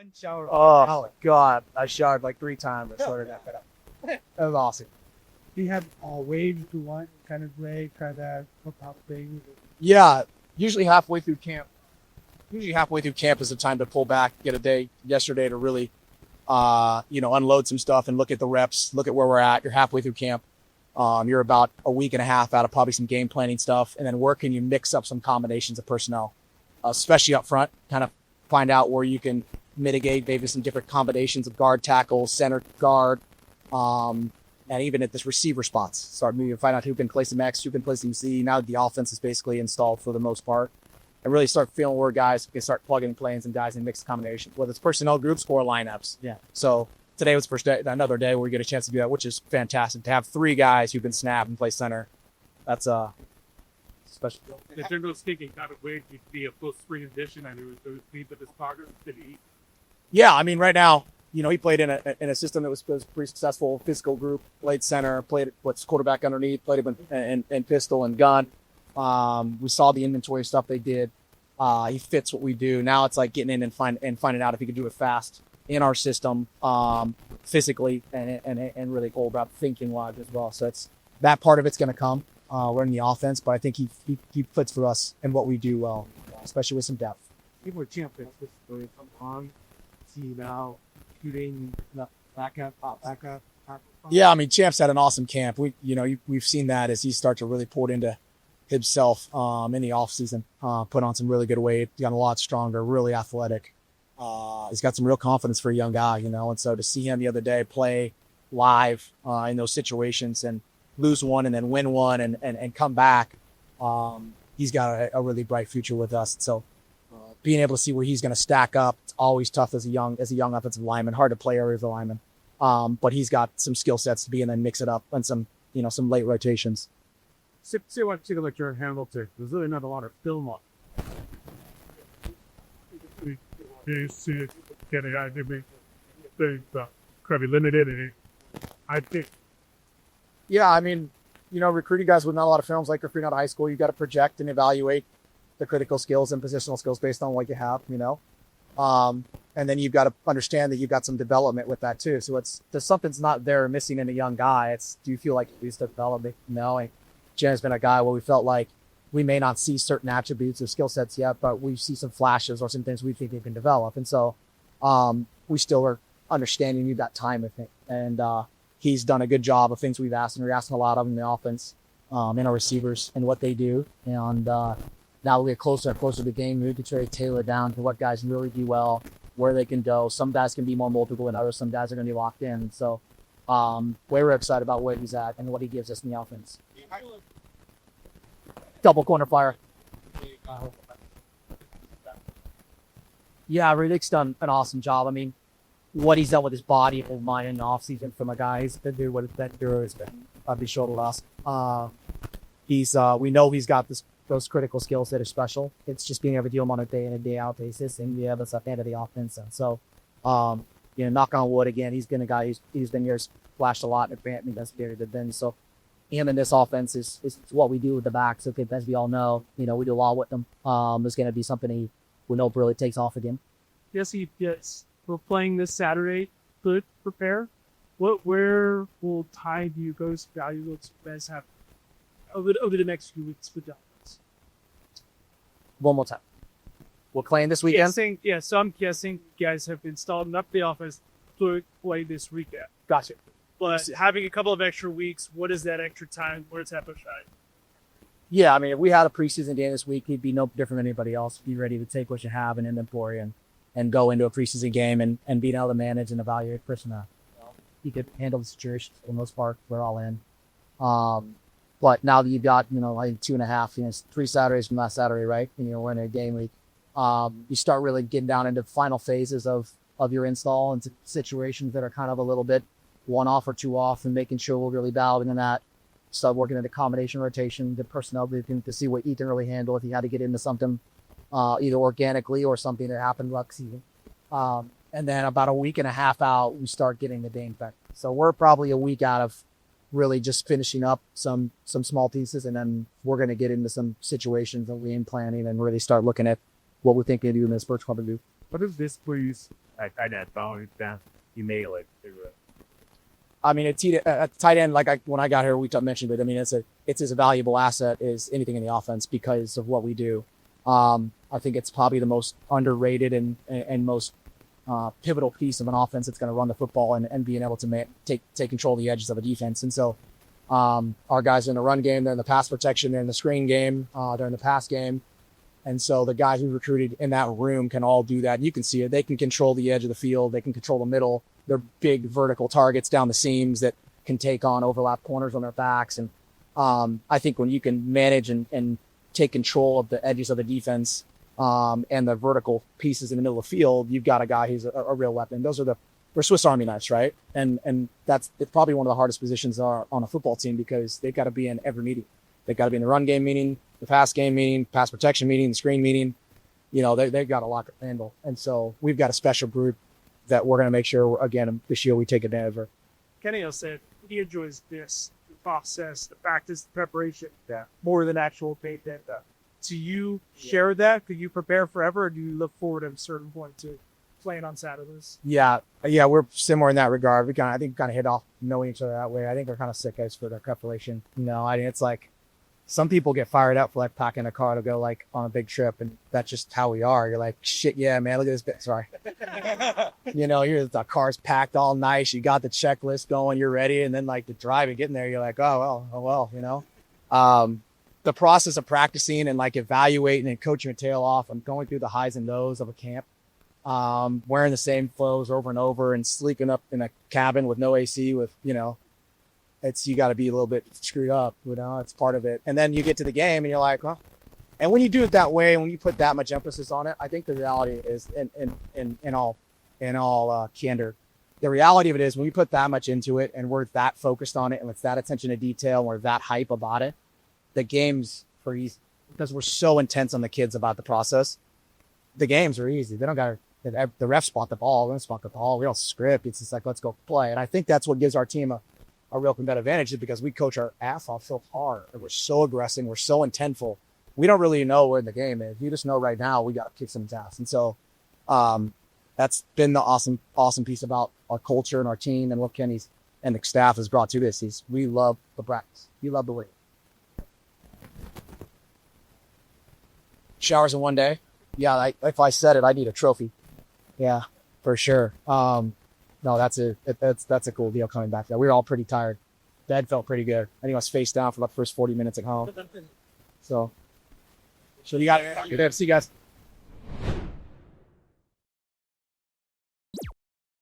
Unshowered. Oh God, I showered like 3 times. I sorted that up. That was awesome. Do you have waves to one kind of way, kind of pop things? Yeah, usually halfway through camp. Usually halfway through camp is the time to pull back, get a day yesterday to really, unload some stuff and look at the reps, look at where we're at. You're halfway through camp. You're about a week and a half out of probably some game planning stuff, and then where can you mix up some combinations of personnel, especially up front, kind of find out where you can mitigate maybe some different combinations of guard, tackle, center, guard, and even at this receiver spots. Start moving, find out who can play some X, who can play some Z. Now the offense is basically installed for the most part, and really start feeling where guys can start plugging plays and guys in mixed combinations, whether it's personnel groups or lineups. Yeah. So today was another day where we get a chance to do that, which is fantastic. To have 3 guys who can snap and play center, that's special. In general speaking, kind of weird to be a full spring edition and it was need of his progress. Did he? Yeah, I mean, right now, he played in a system that was pretty successful. Physical group, played center, played what's quarterback underneath, played him in pistol and gun. We saw the inventory stuff they did. He fits what we do. Now it's like getting in and finding out if he can do it fast in our system, physically and really cool about thinking wise as well. So it's that part of it's going to come. We're in the offense, but I think he fits for us and what we do well, especially with some depth. People were champions this story come on. See now shooting backup. Yeah, I mean, Champ's had an awesome camp. We've seen that as he starts to really pour it into himself in the off season. Put on some really good weight, got a lot stronger, really athletic. He's got some real confidence for a young guy, and so to see him the other day play live in those situations and lose one and then win one and come back, he's got a really bright future with us. So being able to see where he's going to stack up, it's always tough as a young offensive lineman, hard to play area as a lineman. But he's got some skill sets to be and then mix it up and some late rotations. Say what take a look at your Hamilton. There's really not a lot of film on. You see it getting out of me. Things could be limited and I think. Yeah, I mean, recruiting guys with not a lot of films like recruiting out of high school, you got to project and evaluate the critical skills and positional skills based on what you have, and then you've got to understand that you've got some development with that too. So there's something's not there missing in a young guy. Do you feel like he's developing? No, Jen's been a guy where we felt like we may not see certain attributes or skill sets yet, but we see some flashes or some things we think he can develop. And so we still are understanding you that time with him. And he's done a good job of things we've asked, and we're asking a lot of them in the offense, in our receivers and what they do. And now we get closer and closer to the game. We can try to tailor down to what guys really do well, where they can go. Some guys can be more multiple than others. Some guys are going to be locked in. So we're excited about where he's at and what he gives us in the offense. Double corner fire. Yeah, Riddick's done an awesome job. I mean, what he's done with his body and mind in the offseason from a guy who's been doing what it's been through has been be short of us. We know he's got those critical skills that are special. It's just being able to deal them on a day in and day out basis, and we have us at the end of the offense. And so, knock on wood again, he's been a guy who's been years flashed a lot in advance. I mean, that's very good then. So him in this offense is what we do with the backs. Okay, as we all know, we do a lot with them. There's going to be something we know really takes off again. Yes. We're playing this Saturday. Good prepare. Where will Tide you guys value those guys have over the next few weeks with the offense? One more time. We're playing this weekend? So I'm guessing you guys have installed enough the offense to play this weekend. Gotcha. But having a couple of extra weeks, what is that extra time? Where's that push out? Yeah, I mean, if we had a preseason game this week, he'd be no different than anybody else. Be ready to take what you have in inventory and go into a preseason game and being able to manage and evaluate personnel. He could handle the situation for the most part. We're all in. But now that you've got, like 2.5, 3 Saturdays from last Saturday, right? We're in a game week. You start really getting down into final phases of your install into situations that are kind of a little bit 1 off or 2 off, and making sure we're really dialed into that. Start working at the combination rotation, the personnel briefing to see what Ethan really handled if he had to get into something either organically or something that happened last season. And then about a week and a half out, we start getting the Dane back. So we're probably a week out of really just finishing up some small pieces, and then we're going to get into some situations of game planning and really start looking at what we think we do in this first club to do. What is this please tight end phone down. You nail it. I mean, at tight end, when I got here, we mentioned it. I mean, it's as valuable asset as anything in the offense because of what we do. I think it's probably the most underrated and most pivotal piece of an offense that's going to run the football and being able to take control of the edges of a defense. And so our guys are in the run game, they're in the pass protection, they're in the screen game, they're in the pass game. And so the guys we recruited in that room can all do that. And you can see it. They can control the edge of the field. They can control the middle. They're big vertical targets down the seams that can take on overlap corners on their backs. And I think when you can manage and take control of the edges of the defense and the vertical pieces in the middle of the field, you've got a guy who's a real weapon. We're Swiss Army knives, right? And it's probably one of the hardest positions on a football team because they've got to be in every meeting. They've got to be in the run game meeting, the pass game meeting, pass protection meeting, the screen meeting. You know, they've got a lot to handle. And so we've got a special group that we're going to make sure, again, this year we take advantage of. Kenny said he enjoys this, the process, the practice, the preparation, more than actual paid data. Do you share that? Could you prepare forever, or do you look forward at a certain point to playing on Saturdays? Yeah, we're similar in that regard. I think we kind of hit off knowing each other that way. I think we're kind of sick guys for their preparation. You know, I mean, it's like some people get fired up for like packing a car to go like on a big trip, and that's just how we are. You're like, shit, yeah, man, look at this bit. Sorry. You know, the car's packed all nice. You got the checklist going, you're ready. And then like the drive and getting there, you're like, oh well, you know. The process of practicing and like evaluating and coaching your tail off and going through the highs and lows of a camp, wearing the same clothes over and over and sleeping up in a cabin with no AC with, you know, you got to be a little bit screwed up, you know, it's part of it. And then you get to the game and you're like, well, and when you do it that way, when you put that much emphasis on it, I think the reality is in all candor, the reality of it is when we put that much into it and we're that focused on it and it's that attention to detail and we're that hype about it, the games are easy because we're so intense on the kids about the process. The games are easy. They don't got the refs spot the ball. We don't spot the ball. We don't script. It's just like, let's go play. And I think that's what gives our team a real competitive advantage is because we coach our ass off so hard and we're so aggressive. We're so intentful. We don't really know where the game is. You just know right now we got to kick some ass. And so that's been the awesome piece about our culture and our team and what Kenny's and the staff has brought to this. We love the practice. We love the win. Showers in one day. Yeah, if I said it, I need a trophy. Yeah, for sure. No, that's a cool deal coming back there. We were all pretty tired. Bed felt pretty good. I think I was face down for about the first 40 minutes at home. So you got it. Good. See you guys.